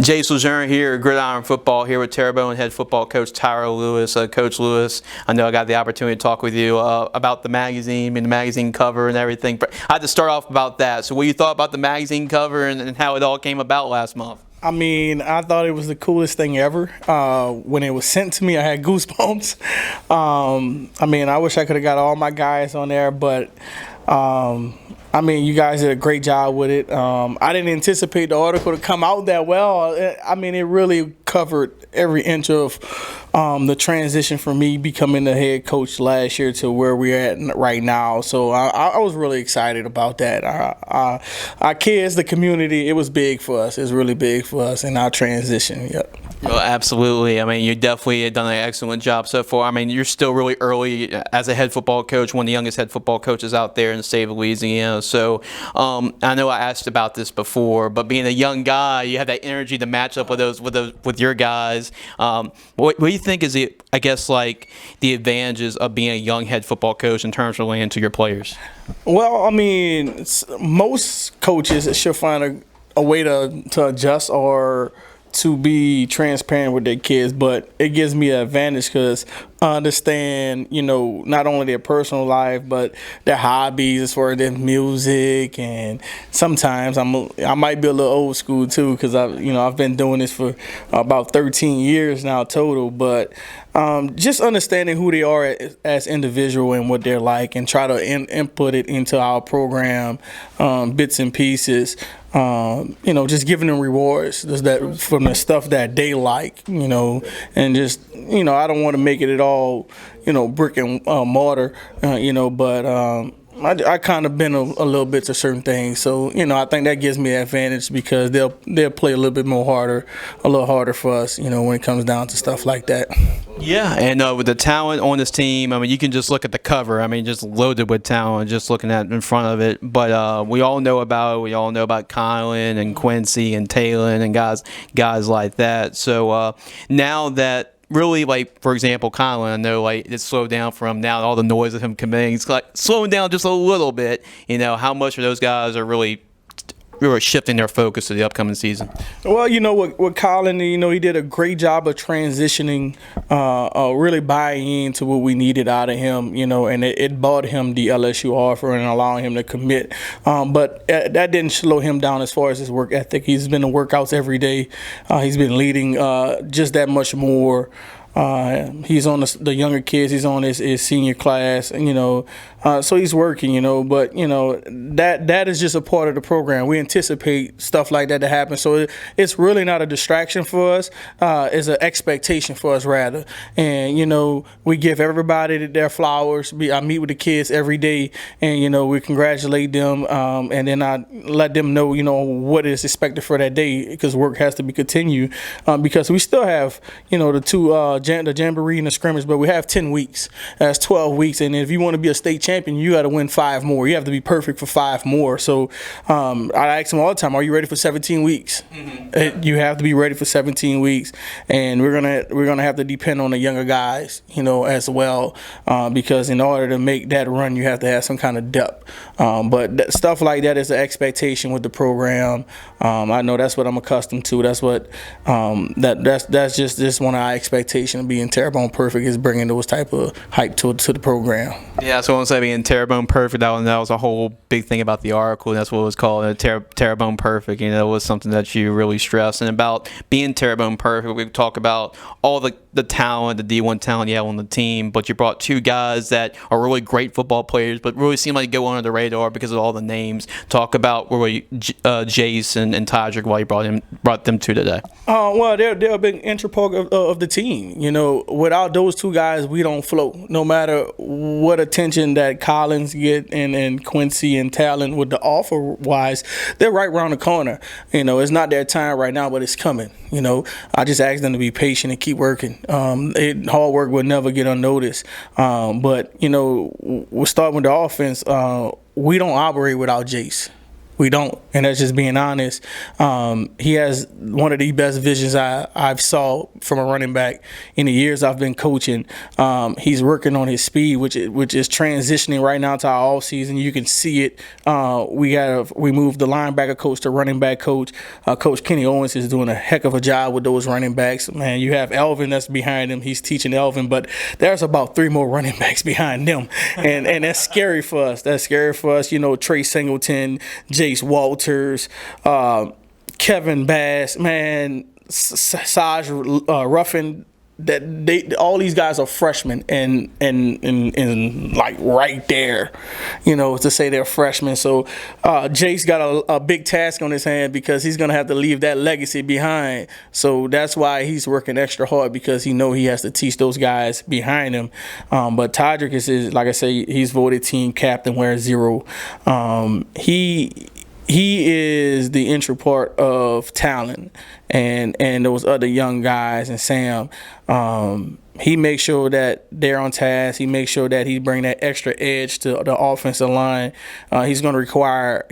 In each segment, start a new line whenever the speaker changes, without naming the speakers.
Jace LeJeune here at Gridiron Football, here with Terrebonne head football coach Tyra Lewis. Coach Lewis, I know I got the opportunity to talk with you about the magazine and the magazine cover and everything. But I had to start off about that. So what you thought about the magazine cover and how it all came about last month?
I mean, I thought it was the coolest thing ever. When it was sent to me, I had goosebumps. I mean, I wish I could have got all my guys on there, but I mean, you guys did a great job with it. I didn't anticipate the article to come out that well. I mean, it really covered every inch of the transition from me becoming the head coach last year to where we're at right now. So I was really excited about that. Our kids, the community, it was big for us. It was really big for us in our transition. Yep.
Well, absolutely. I mean, you definitely have done an excellent job so far. I mean, you're still really early as a head football coach, one of the youngest head football coaches out there in the state of Louisiana. So I know I asked about this before, but being a young guy, you have that energy to match up with your guys. What do you think is the advantages of being a young head football coach in terms of relating to your players?
Well, I mean, most coaches should find a way to adjust or to be transparent with their kids, but it gives me an advantage because I understand, not only their personal life, but their hobbies as far as their music, and sometimes I might be a little old school too because I've been doing this for about 13 years now total, but just understanding who they are as individual and what they're like, and try to input it into our program, bits and pieces. Just giving them rewards that from the stuff that they like, and just, I don't want to make it at all, brick and mortar, but I kind of been a little bit to certain things. So, I think that gives me an advantage because they'll play a little harder for us, when it comes down to stuff like that.
Yeah, and with the talent on this team, I mean, you can just look at the cover. I mean, just loaded with talent, just looking at in front of it. But we all know about it. We all know about Kylan and Quincy and Talon and guys like that. So now that really, for example, Kylan, I know, it's slowed down from now all the noise of him committing. It's slowing down just a little bit. How much of those guys are really shifting their focus to the upcoming season?
Well, with Colin, he did a great job of transitioning, really buying into what we needed out of him, and it bought him the LSU offer and allowing him to commit. But that didn't slow him down as far as his work ethic. He's been in workouts every day. He's been leading just that much more. He's on the younger kids. He's on his senior class, so he's working, but that is just a part of the program. We anticipate stuff like that to happen, so it's really not a distraction for us. It's an expectation for us rather, and we give everybody their flowers. I meet with the kids every day, and we congratulate them, and then I let them know what is expected for that day because work has to be continued because we still have the jamboree and the scrimmage, but we have 10 weeks. That's 12 weeks, and if you want to be a state champion, you got to win 5 more. You have to be perfect for 5 more. So I ask them all the time, are you ready for 17 weeks? Mm-hmm. You have to be ready for 17 weeks, and we're gonna have to depend on the younger guys, as well, because in order to make that run, you have to have some kind of depth. But stuff like that is an expectation with the program. I know that's what I'm accustomed to. That's what that's just one of our expectations. Being Terrebonne perfect is bringing those type of hype to the program.
Yeah, so I want to say being Terrebonne perfect, that was a whole big thing about the article. That's what it was called, Terrebonne perfect. It was something that you really stressed. And about being Terrebonne perfect, we talk about all the talent, the D1 talent you have on the team, but you brought 2 guys that are really great football players, but really seem like go under the radar because of all the names. Talk about really Jace and Todrick, why you brought them 2 today.
Well, they're a big integral of the team. Without those 2 guys, we don't float. No matter what attention that Collins get and Quincy and Talon with the offer wise, they're right around the corner. It's not their time right now, but it's coming. I just ask them to be patient and keep working. Hard work will never get unnoticed. But we'll start with the offense. We don't operate without Jace. We don't, and that's just being honest. He has one of the best visions I've saw from a running back in the years I've been coaching. He's working on his speed, which is transitioning right now to our off season. You can see it. We moved the linebacker coach to running back coach. Coach Kenny Owens is doing a heck of a job with those running backs. Man, you have Elvin that's behind him. He's teaching Elvin, but there's about 3 more running backs behind them, and that's scary for us. That's scary for us. You know, Trey Singleton, Jace Walters, Kevin Bass, man, Saj Ruffin. That all these guys are freshmen and like right there, you know, to say they're freshmen. So Jace got a big task on his hand because he's gonna have to leave that legacy behind. So that's why he's working extra hard, because he has to teach those guys behind him. But Todrick is, like I say, he's voted team captain, wearing 0. He is the intro part of talent and those other young guys, and Sam. He makes sure that they're on task. He makes sure that he bring that extra edge to the offensive line. He's going to require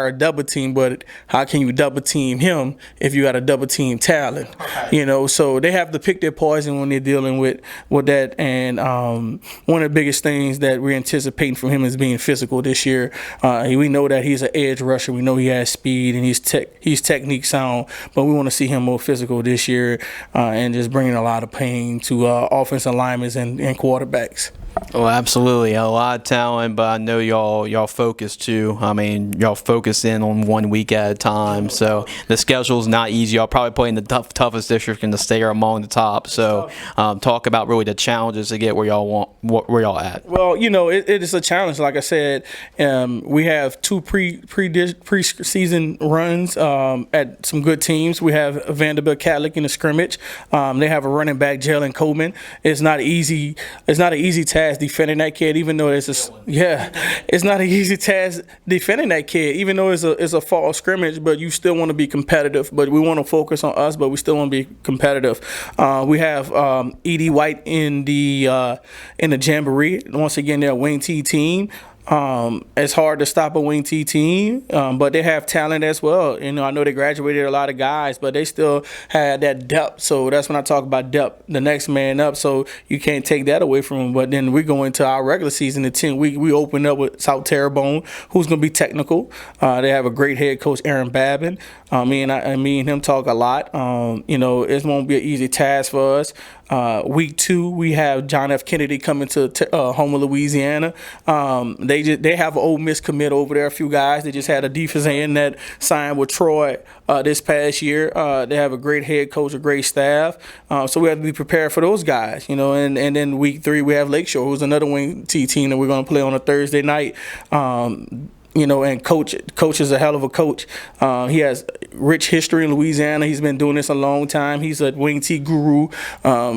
a double team, but how can you double team him if you got a double team talent? Okay. You know, so they have to pick their poison when they're dealing with that. And one of the biggest things that we're anticipating from him is being physical this year. We know that he's an edge rusher. We know he has speed and he's technique sound, but we want to see him more physical this year and just bringing a lot of pain to offensive linemen and quarterbacks.
Oh, absolutely. A lot of talent, but I know y'all focus too. I mean, y'all focus in on 1 week at a time. So the schedule's not easy. Y'all probably play in the toughest district in the state or among the top. So talk about really the challenges to get where y'all at. Well,
you know, it is a challenge. Like I said, we have 2 pre-season runs at some good teams. We have Vanderbilt Catholic in the scrimmage. They have a running back, Jalen Coleman. It's not easy. It's not an easy task defending that kid, even though it's not an easy task defending that kid, even though it's a fall scrimmage. But you still want to be competitive. But we want to focus on us, but we still want to be competitive. We have Edie White in the Jamboree. Once again, they're a wing T team. It's hard to stop a wing T team, but they have talent as well. You know, I know they graduated a lot of guys, but they still had that depth. So that's when I talk about depth, the next man up. So you can't take that away from them. But then we go into our regular season, the 10 week, we open up with South Terrebonne, who's going to be technical. They have a great head coach, Aaron Babin. Me and him talk a lot. You know, it won't be an easy task for us. Week 2, we have John F. Kennedy coming to Houma, Louisiana. They have an Ole Miss commit over there. A few guys. They just had a defensive end that signed with Troy this past year. They have a great head coach, a great staff. So we have to be prepared for those guys. You know, and then week 3 we have Lakeshore, who's another wing T team that we're going to play on a Thursday night. You know, and coach is a hell of a coach. He has rich history in Louisiana. He's been doing this a long time. He's a wing T guru.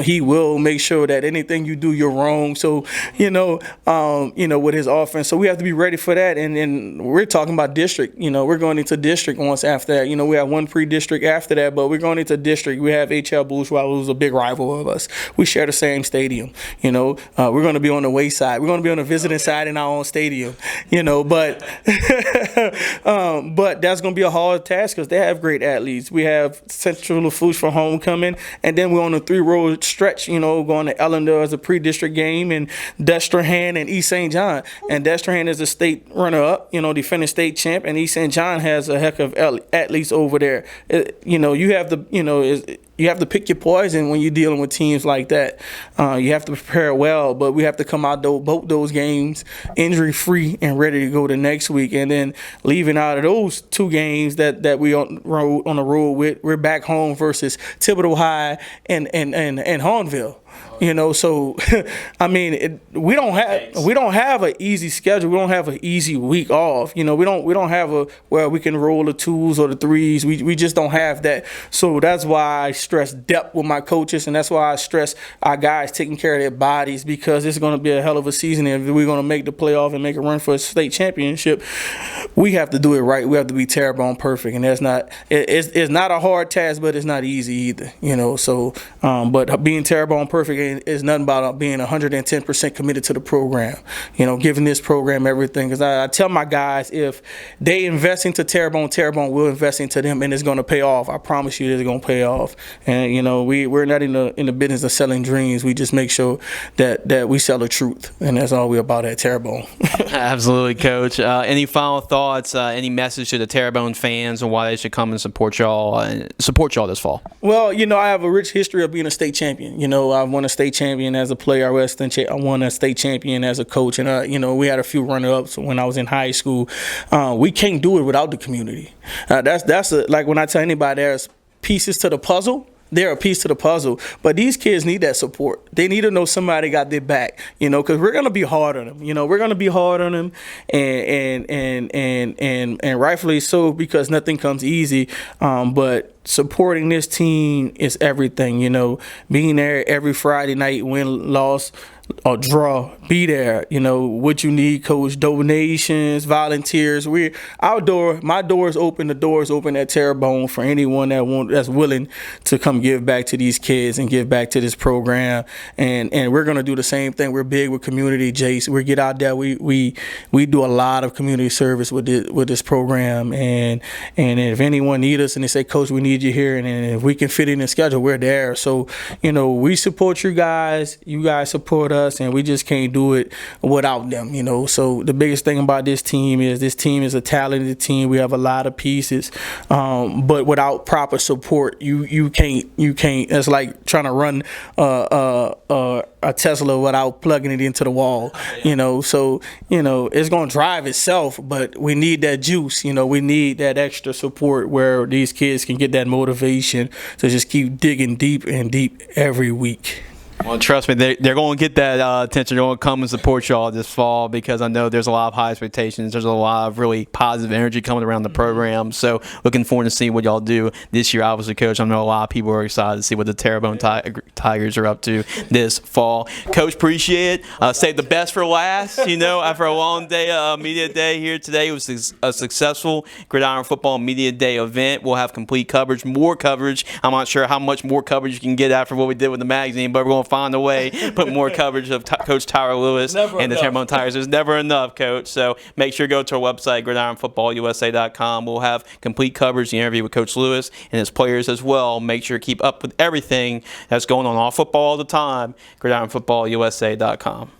He will make sure that anything you do, you're wrong. So, you know, with his offense. So we have to be ready for that. And we're talking about district. You know, we're going into district once after that. You know, we have one pre-district after that, but we're going into district. We have HL Bourgeois, who's a big rival of us. We share the same stadium. You know, we're going to be on the away side. We're going to be on the visiting side in our own stadium. You know, but that's going to be a hard task because they have great athletes. We have Central Lafourche for homecoming, and then we're on a 3-road stretch, you know, going to Ellendale as a pre-district game, and Destrehan and East St. John. And Destrehan is a state runner-up, you know, defending state champ, and East St. John has a heck of athletes over there. You know, you have to pick your poison when you're dealing with teams like that. You have to prepare well, but we have to come out both those games injury-free and ready to go the next week. And then leaving out of those 2 games that we on the road with, we're back home versus Thibodeau High and Hornville. You know, so I mean, we don't have an easy schedule. We don't have an easy week off. You know, we don't have where we can roll the 2s or the 3s. We just don't have that. So that's why I stress depth with my coaches, and that's why I stress our guys taking care of their bodies, because it's going to be a hell of a season. And if we're going to make the playoff and make a run for a state championship, we have to do it right. We have to be Terrebonne perfect, and that's not. It's not a hard task, but it's not easy either. You know, so but being Terrebonne perfect perfect is nothing about being 110% committed to the program. Giving this program everything. Because I tell my guys, if they invest into Terrebonne, Terrebonne will invest into them, and it's going to pay off. I promise you, it's going to pay off. And we're not in the business of selling dreams. We just make sure that we sell the truth, and that's all we're about at Terrebonne.
Absolutely, Coach. Any final thoughts? Any message to the Terrebonne fans on why they should come and support y'all this fall?
Well, I have a rich history of being a state champion. I've won a state champion as a player. I won a state champion as a coach, and we had a few runner-ups when I was in high school. We can't do it without the community. That's like when I tell anybody there's pieces to the puzzle. They're a piece to the puzzle, but these kids need that support. They need to know somebody got their back, because we're gonna be hard on them. We're gonna be hard on them, and rightfully so, because nothing comes easy. But supporting this team is everything. Being there every Friday night, win, loss, or draw, be there. What you need, Coach. Donations, volunteers. My door is open. The door is open at Terrebonne for anyone that's willing to come give back to these kids and give back to this program. And we're gonna do the same thing. We're big with community, Jace. We get out there. We do a lot of community service with this program. And if anyone needs us and they say, Coach, we need you here, and if we can fit in the schedule, we're there. So we support you guys. You guys support us, and we just can't do it without them. So the biggest thing about this team is a talented team. We have a lot of pieces, but without proper support, you can't. It's like trying to run a Tesla without plugging it into the wall. So it's gonna drive itself, but we need that juice. We need that extra support where these kids can get that motivation to just keep digging deep and deep every week.
Well, trust me, they're going to get that attention. They're going to come and support y'all this fall, because I know there's a lot of high expectations. There's a lot of really positive energy coming around the program. So looking forward to seeing what y'all do this year. Obviously, Coach, I know a lot of people are excited to see what the Terrebonne Tigers are up to this fall. Coach, appreciate it. Save the best for last. After a long day, media day here today, it was a successful Gridiron Football Media Day event. We'll have complete coverage, more coverage. I'm not sure how much more coverage you can get after what we did with the magazine, but we're going to find a way, put more coverage of Coach Tyra Lewis and the Terrebonne Tigers. There's never enough, Coach. So make sure to go to our website, gridironfootballusa.com. We'll have complete coverage, the interview with Coach Lewis and his players as well. Make sure to keep up with everything that's going on football all the time, gridironfootballusa.com.